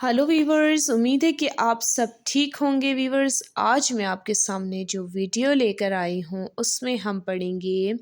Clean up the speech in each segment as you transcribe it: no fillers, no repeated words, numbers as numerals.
Hello viewers, उम्मीद है कि आप सब ठीक होंगे। वीवर्स, आज मैं आपके सामने जो वीडियो लेकर आई हूँ उसमें हम पढ़ेंगे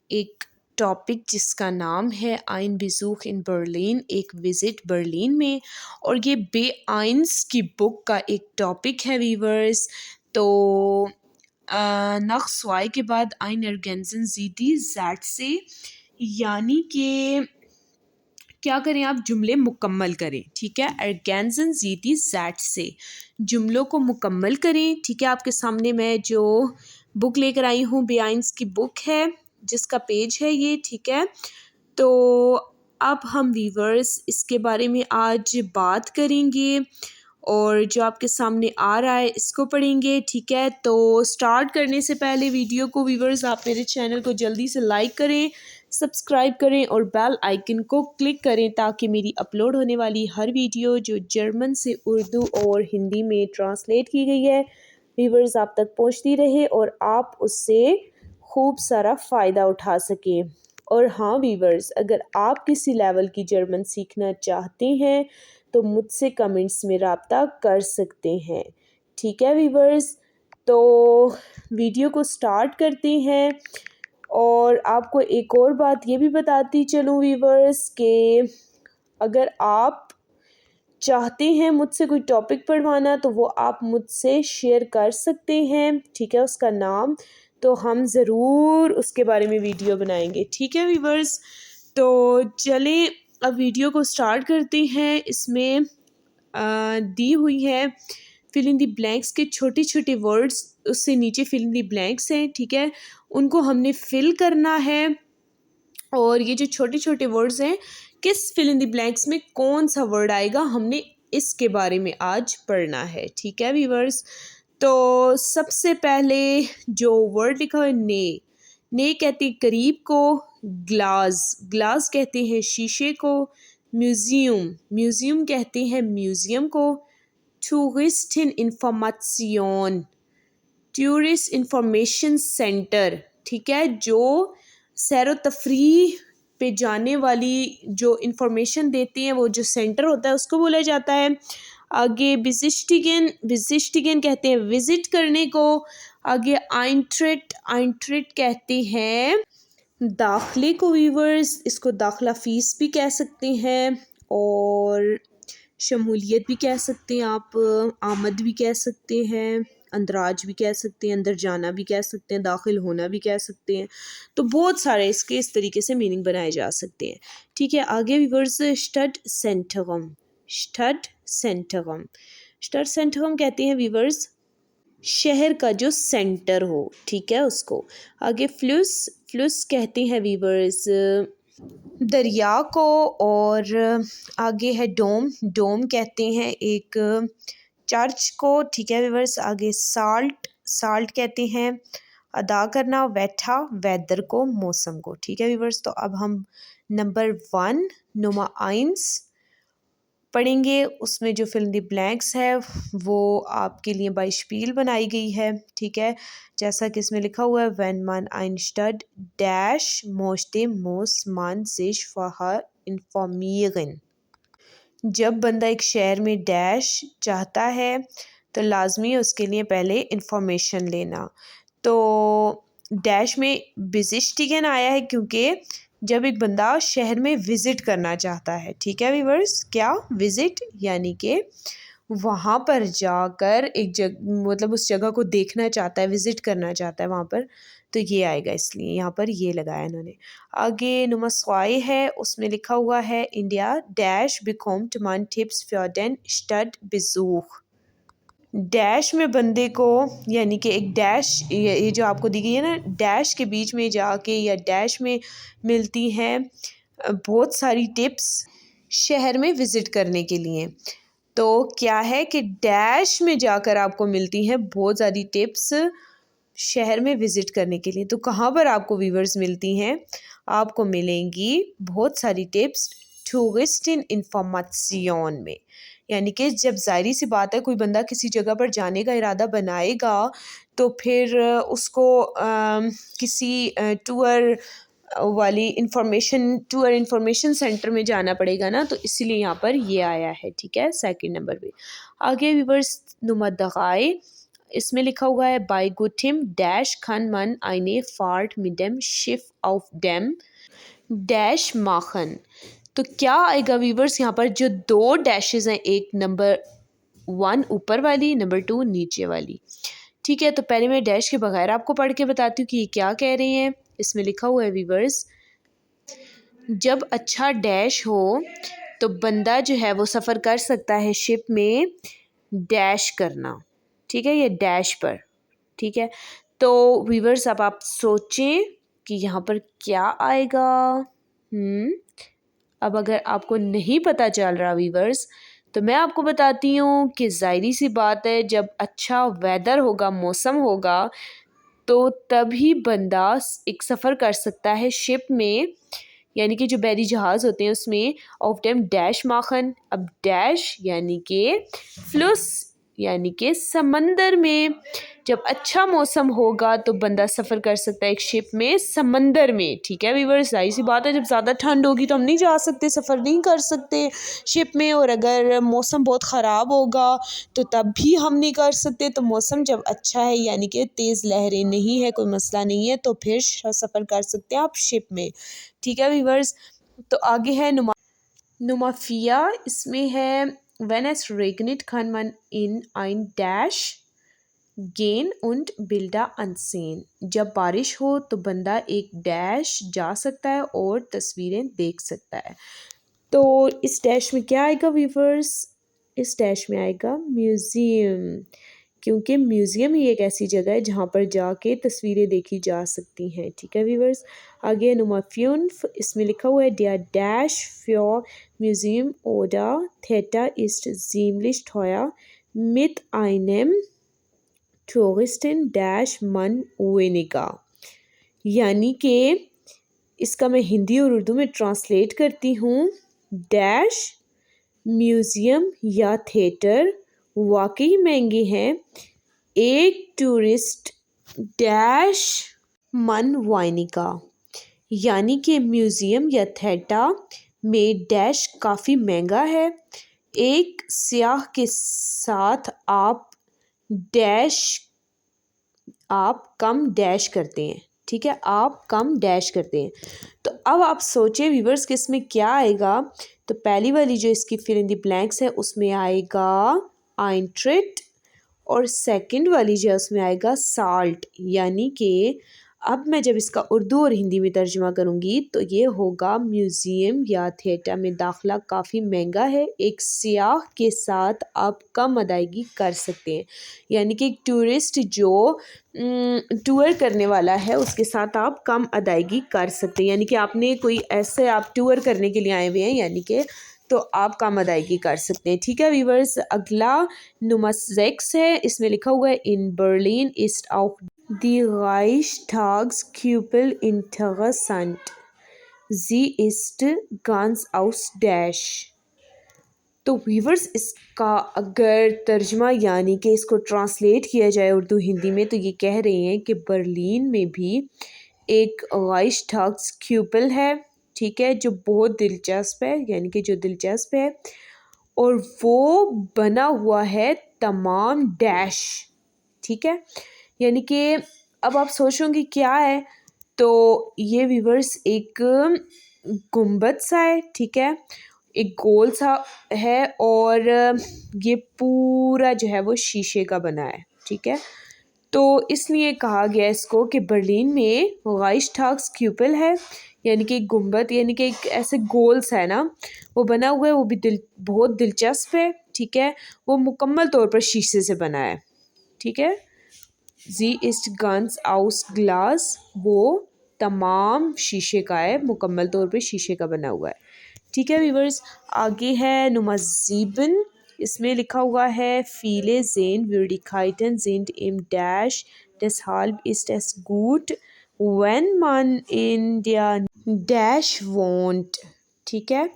एक टॉपिक जिसका नाम है आइन बिजूख इन बर्लिन, एक विज़िट बर्लिन में। और ये बे आइन्स की बुक का एक टॉपिक है वीवर्स। तो नक्स वाई के बाद आइन एर्गेंजन जीदी जैट से, यानी कि क्या करें, आप जुमले मुकम्मल करें। ठीक है, अर्गेंजन जीती जैट से जुमलों को मुकम्मल करें। ठीक है, आपके सामने मैं जो बुक लेकर आई हूँ बेआइंस की बुक है, जिसका पेज है ये। ठीक है, तो अब हम वीवर्स इसके बारे में आज बात करेंगे और जो आपके सामने आ रहा है इसको पढ़ेंगे। ठीक है, तो स्टार्ट करने से पहले वीडियो को वीवर्स आप मेरे चैनल को जल्दी से लाइक करें, सब्सक्राइब करें और बेल आइकन को क्लिक करें ताकि मेरी अपलोड होने वाली हर वीडियो जो जर्मन से उर्दू और हिंदी में ट्रांसलेट की गई है वीवर्स आप तक पहुंचती रहे और आप उससे खूब सारा फ़ायदा उठा सकें। और हाँ वीवर्स, अगर आप किसी लेवल की जर्मन सीखना चाहते हैं तो मुझसे कमेंट्स में रब्ता कर सकते हैं। ठीक है वीवर्स, तो वीडियो को स्टार्ट करते हैं। और आपको एक और बात ये भी बताती चलूँ वीवर्स कि अगर आप चाहते हैं मुझसे कोई टॉपिक पढ़वाना तो वो आप मुझसे शेयर कर सकते हैं। ठीक है, उसका नाम, तो हम ज़रूर उसके बारे में वीडियो बनाएंगे। ठीक है वीवर्स, तो चलें अब वीडियो को स्टार्ट करते हैं। इसमें दी हुई है फिल इन दी ब्लैंक्स के छोटे छोटे वर्ड्स, उससे नीचे फिल इन दी ब्लैंक्स हैं। ठीक है, उनको हमने फिल करना है। और ये जो छोटे छोटे वर्ड्स हैं, किस फिल इन दी ब्लैंक्स में कौन सा वर्ड आएगा, हमने इसके बारे में आज पढ़ना है। ठीक है व्यूअर्स, तो सबसे पहले जो वर्ड लिखा है ने कहते हैं करीब को, ग्लास कहते हैं शीशे को, म्यूजियम कहते हैं म्यूजियम को, टूरिस्टिन इंफॉर्मेशन, टूरिस्ट इंफॉर्मेशन सेंटर। ठीक है, जो सैर व तफरीह पे जाने वाली जो इंफॉर्मेशन देती हैं वो जो सेंटर होता है उसको बोला जाता है। आगे विजिस्टिगन कहते हैं विजिट करने को। आगे आइंट्रेट कहते हैं दाखिले को वीवर्स, इसको दाखिला फ़ीस भी कह सकते हैं और शमूलियत भी कह सकते हैं, आप आमद भी कह सकते हैं, अंदराज भी कह सकते हैं, अंदर जाना भी कह सकते हैं, दाखिल होना भी कह सकते हैं। तो बहुत सारे इसके इस तरीके से मीनिंग बनाए जा सकते हैं। ठीक है, आगे वीवर्स स्टड सेंटरम कहते हैं वीवर्स शहर का जो सेंटर हो। ठीक है, उसको। आगे फ्लूस कहते हैं वीवर्स दरिया को। और आगे है डोम कहते हैं एक चर्च को। ठीक है व्यूअर्स, आगे साल्ट कहते हैं अदा करना, वेदर को, मौसम को। ठीक है व्यूअर्स, तो अब हम नंबर 1 नुमा आइंस पढ़ेंगे। उसमें जो फिल इन द ब्लैंक्स है वो आपके लिए बाय स्पील बनाई गई है। ठीक है, जैसा कि इसमें लिखा हुआ है व्हेन मान आइनस्टड डैश मोस्टे मोस मान सिश फहा इन्फॉर्मियन। जब बंदा एक शहर में डैश चाहता है तो लाजमी है उसके लिए पहले इंफॉर्मेशन लेना। तो डैश में बिजिस्टिगन आया है क्योंकि जब एक बंदा शहर में विज़िट करना चाहता है। ठीक है व्यूअर्स, क्या विज़िट, यानी कि वहाँ पर जाकर एक मतलब उस जगह को देखना चाहता है, विज़िट करना चाहता है वहाँ पर, तो ये आएगा, इसलिए यहाँ पर ये लगाया इन्होंने। आगे नुमा स्वाई है, उसमें लिखा हुआ है इंडिया डैश बिकॉम मान टिप्स फॉर डेन स्टड बिजूख। डैश में बंदे को, यानी कि एक डैश, ये जो आपको दी गई है ना, डैश के बीच में जाके या डैश में मिलती हैं बहुत सारी टिप्स शहर में विज़िट करने के लिए। तो क्या है कि डैश में जाकर आपको मिलती हैं बहुत सारी टिप्स शहर में विज़िट करने के लिए। तो कहाँ पर आपको व्यूअर्स मिलती हैं, आपको मिलेंगी बहुत सारी टिप्स टूरिस्ट इन इंफॉर्मेशन में। यानी कि जब ज़ाहिर सी बात है कोई बंदा किसी जगह पर जाने का इरादा बनाएगा तो फिर उसको किसी टूर वाली इंफॉर्मेशन टूर इंफॉर्मेशन सेंटर में जाना पड़ेगा ना, तो इसीलिए यहाँ पर ये आया है, ठीक है, सेकंड नंबर पे। आगे व्यूअर्स नुमा दगाए, इसमें लिखा हुआ है बाय गुटिम डैश खन मन आइने फार्ट मिडम शिफ ऑफ डेम डैश माखन। तो क्या आएगा व्यूअर्स यहाँ पर, जो दो डैशेज हैं, एक नंबर 1 ऊपर वाली, नंबर 2 नीचे वाली, ठीक है। तो पहले मैं डैश के बगैर आपको पढ़ के बताती हूँ कि ये क्या कह रहे हैं। इसमें लिखा हुआ है व्यूअर्स, जब अच्छा डैश हो तो बंदा जो है वो सफ़र कर सकता है शिप में डैश करना, ठीक है, ये डैश पर, ठीक है। तो व्यूअर्स अब आप सोचें कि यहाँ पर क्या आएगा। अब अगर आपको नहीं पता चल रहा व्यूअर्स, तो मैं आपको बताती हूँ कि ज़ाहिरी सी बात है, जब अच्छा वेदर होगा, मौसम होगा, तो तभी बंदा एक सफ़र कर सकता है शिप में, यानी कि जो बैरी जहाज़ होते हैं उसमें, ऑफ टाइम डैश माखन। अब डैश यानी कि फ्लुस, यानी कि समंदर में। जब अच्छा मौसम होगा तो बंदा सफ़र कर सकता है एक शिप में समंदर में, ठीक है व्यूअर्स। जाहिर सी बात है, जब ज़्यादा ठंड होगी तो हम नहीं जा सकते, सफ़र नहीं कर सकते शिप में, और अगर मौसम बहुत ख़राब होगा तो तब भी हम नहीं कर सकते। तो मौसम जब अच्छा है, यानी कि तेज़ लहरें नहीं है, कोई मसला नहीं है, तो फिर सफ़र कर सकते हैं आप शिप में, ठीक है व्यूअर्स। तो आगे है नुमाफिया, इसमें है व्हेन एस रेगनेट खान मन इन आइन डैश गेन उंड बिल्डा अनसेन। जब बारिश हो तो बंदा एक डैश जा सकता है और तस्वीरें देख सकता है। तो इस डैश में क्या आएगा व्यूअर्स, इस डैश में आएगा म्यूज़ियम, क्योंकि म्यूज़ियम ही एक ऐसी जगह है जहाँ पर जाके तस्वीरें देखी जा सकती हैं, ठीक है व्यूअर्स। आगे नुमाफ्यून्फ, इसमें लिखा हुआ है डियर डैश फ्योर म्यूज़ियम ओडा थेटा इस्ट जीमलिश थोया मित आइनेम टूरिस्टिन डैश मन वेनिका। यानी कि इसका मैं हिंदी और उर्दू में ट्रांसलेट करती हूँ। डैश म्यूज़ियम या थिएटर वाकई महंगे हैं, एक टूरिस्ट डैश मन वाइनिका, यानी कि म्यूज़ियम या थिएटर में डैश काफ़ी महंगा है, एक सियाह के साथ आप कम डैश करते हैं, ठीक है, आप कम डैश करते हैं। तो अब आप सोचें व्यूअर्स कि इसमें क्या आएगा। तो पहली वाली जो इसकी फिल इन द ब्लैंक्स है उसमें आएगा आइंट्रेट, और सेकंड वाली जो है उसमें आएगा साल्ट। यानी कि अब मैं जब इसका उर्दू और हिंदी में तर्जुमा करूँगी तो ये होगा म्यूज़ियम या थिएटर में दाखिला काफ़ी महंगा है, एक सियाह के साथ आप कम अदायगी कर सकते हैं। यानी कि एक टूरिस्ट जो टूर करने वाला है उसके साथ आप कम अदायगी कर सकते हैं, यानी कि आपने कोई ऐसे आप टूर करने के लिए आए हुए हैं, यानी कि तो आप कम अदायगी कर सकते हैं, ठीक है व्यूअर्स। अगला नुमसेक्स है, इसमें लिखा हुआ है in Berlin east of the Reichstagskuppel interessant, sie ist ganz aus dash. तो व्यूअर्स इसका अगर तर्जमा यानी कि इसको ट्रांसलेट किया जाए उर्दू हिंदी में, तो ये कह रहे हैं कि बर्लिन में भी एक Reichstagskuppel है, ठीक है, जो बहुत दिलचस्प है, यानी कि जो दिलचस्प है, और वो बना हुआ है तमाम डैश, ठीक है। यानी कि अब आप सोचोगे क्या है, तो ये व्यूअर्स एक गुंबद सा है, ठीक है, एक गोल सा है, और ये पूरा जो है वो शीशे का बना है, ठीक है। तो इसलिए कहा गया इसको कि बर्लिन में Reichstagskuppel है, यानी कि एक गुंबद, यानी कि एक ऐसे गोल सा है ना, वो बना हुआ है, वो भी बहुत दिलचस्प है, ठीक है, वो मुकम्मल तौर पर शीशे से बना है, ठीक है। जी इस्ट गन्स आउस ग्लास, वो तमाम शीशे का है, मुकम्मल तौर पे शीशे का बना हुआ है, ठीक है व्यूअर्स। आगे है नुमाजीबन, इसमें लिखा हुआ है फीले जेन würdigkeiten sind im Dash deshalb ist es gut wenn man in der Dash wohnt, ठीक है।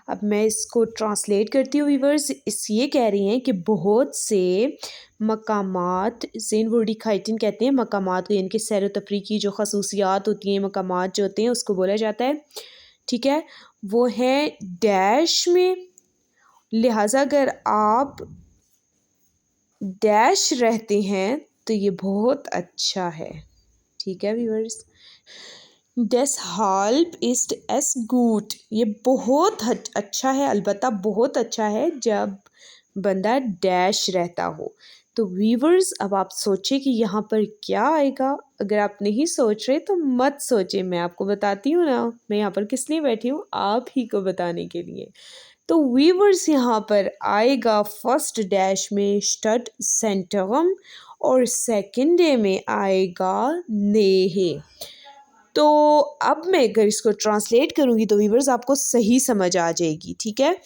अब मैं इसको ट्रांसलेट करती हूँ व्यूअर्स। इस ये कह रही हैं कि बहुत से मकामात, ज़ेनवुर्डिगkeiten कहते हैं मकामात को, यानी कि सैर व तफरीह की जो खसूसियात होती हैं, मकामात जो होते हैं उसको बोला जाता है, ठीक है। वो है डैश में, लिहाजा अगर आप डैश रहते हैं तो ये बहुत अच्छा है, ठीक है viewers. deshalb ist es gut, ये बहुत अच्छा है, अलबत्ता बहुत अच्छा है जब बंदा डैश रहता हो। तो व्यूअर्स अब आप सोचें कि यहाँ पर क्या आएगा। अगर आप नहीं सोच रहे तो मत सोचें, मैं आपको बताती हूँ ना, मैं यहाँ पर किस लिए बैठी हूँ, आप ही को बताने के लिए। तो व्यूअर्स यहाँ पर आएगा फर्स्ट डैश में स्टड सेंटरम और सेकंड डे में आएगा नेहे। तो अब मैं अगर इसको ट्रांसलेट करूँगी तो व्यूअर्स आपको सही समझ आ जाएगी, ठीक है।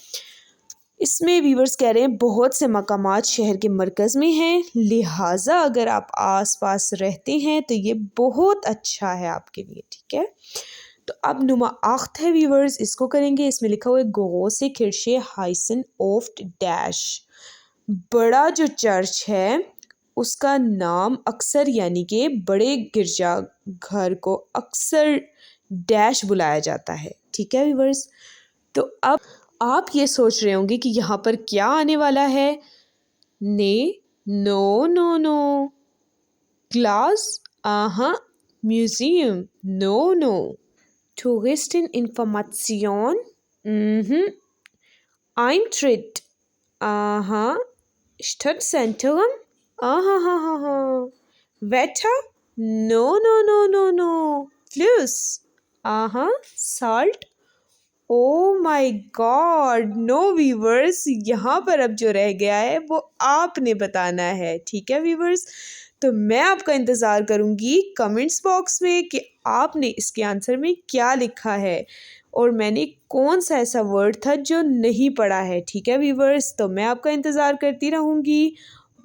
इसमें व्यूअर्स कह रहे हैं बहुत से मकामात शहर के मरकज़ में हैं, लिहाजा अगर आप आसपास रहते हैं तो ये बहुत अच्छा है आपके लिए, ठीक है। तो अब नुमा आख्त है व्यूअर्स, इसको करेंगे। इसमें लिखा हुआ है गो से खिरशे हाइसन ऑफ्ट डैश, बड़ा जो चर्च है उसका नाम अक्सर, यानी कि बड़े गिरजा घर को अक्सर डैश बुलाया जाता है, ठीक है व्यूअर्स। तो अब आप ये सोच रहे होंगे कि यहाँ पर क्या आने वाला है। ने, नो नो नो, क्लास, आहा, म्यूजियम, नो नो, टूरिस्टिन इन्फॉर्मेशन, Eintritt, aha, Stadtzentrum, aha, ha, ha, ha. Wetter, no, no, no, no, no. Fluss, aha, salt, oh my God, no viewers, यहाँ पर अब जो रह गया है वो आपने बताना है, ठीक है व्यूवर्स। तो मैं आपका इंतज़ार करूँगी कमेंट्स बॉक्स में कि आपने इसके आंसर में क्या लिखा है और मैंने कौन सा ऐसा वर्ड था जो नहीं पढ़ा है, ठीक है व्यूवर्स। तो मैं आपका इंतज़ार करती रहूँगी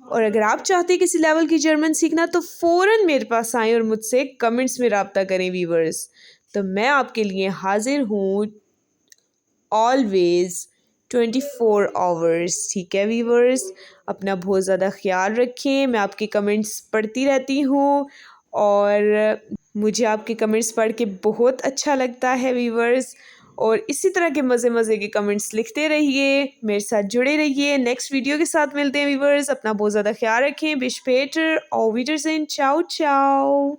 और अगर आप चाहते हैं किसी लेवल की जर्मन सीखना तो फ़ौरन मेरे पास आएँ और मुझसे कमेंट्स में रब्ता करें व्यूवर्स। तो मैं आपके लिए हाजिर हूँ ऑलवेज़ 24 आवर्स, ठीक है व्यूवर्स। अपना बहुत ज़्यादा ख्याल रखें, मैं आपके कमेंट्स पढ़ती रहती हूँ और मुझे आपके कमेंट्स पढ़ के बहुत अच्छा लगता है व्यूवर्स। और इसी तरह के मज़े मज़े के कमेंट्स लिखते रहिए, मेरे साथ जुड़े रहिए। नेक्स्ट वीडियो के साथ मिलते हैं व्यूवर्स, अपना बहुत ज़्यादा ख्याल रखें। बिश पेटर और विडरसेन, चाओ चाओ।